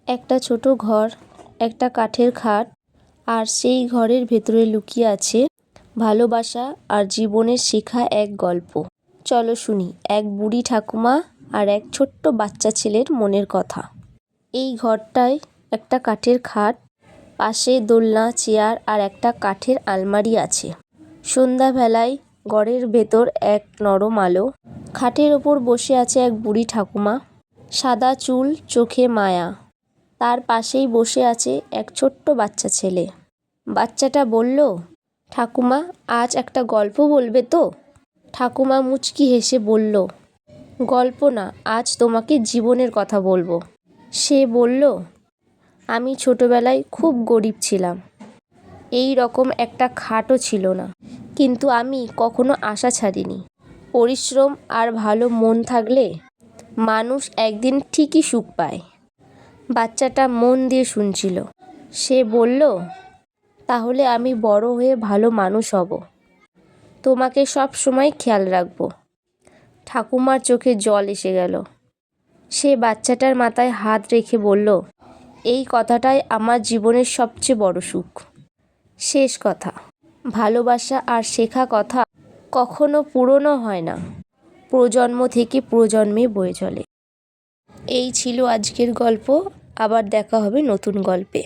একটা ছোট ঘর, একটা কাঠের খাট, আর সেই ঘরের ভেতরে লুকিয়ে আছে ভালোবাসা আর জীবনের শেখা এক গল্প। চলো শুনি এক বুড়ি ঠাকুমা আর এক ছোট্ট বাচ্চা ছেলের মনের কথা। এই ঘরটায় একটা কাঠের খাট, পাশে দোলনা, চেয়ার আর একটা কাঠের আলমারি আছে। সন্ধ্যাবেলায় ঘরের ভেতর এক নরম আলো। খাটের ওপর বসে আছে এক বুড়ি ঠাকুমা, সাদা চুল, চোখে মায়া। তার পাশেই বসে আছে এক ছোট্ট বাচ্চা ছেলে। বাচ্চাটা বলল, ঠাকুমা, আজ একটা গল্প বলবে তো? ঠাকুমা মুচকি হেসে বলল, গল্প না, আজ তোমাকে জীবনের কথা বলবো। সে বলল, আমি ছোটবেলায় খুব গরিব ছিলাম। এই রকম একটা খাটও ছিল না, কিন্তু আমি কখনো আশা ছাড়িনি। পরিশ্রম আর ভালো মন থাকলে মানুষ একদিন ঠিকই সুখ পায়। বাচ্চাটা মন দিয়ে শুনছিল। সে বলল, তাহলে আমি বড় হয়ে ভালো মানুষ হব, তোমাকে সব সময় খেয়াল রাখবো। ঠাকুমার চোখে জল এসে গেল। সে বাচ্চাটার মাথায় হাত রেখে বলল, এই কথাটাই আমার জীবনের সবচেয়ে বড় সুখ। শেষ কথা, ভালোবাসা আর শেখা কথা কখনো পুরনো হয় না, প্রজন্ম থেকে প্রজন্মে বয়ে চলে। এই ছিল আজকের গল্প। আবার দেখা হবে নতুন গল্পে।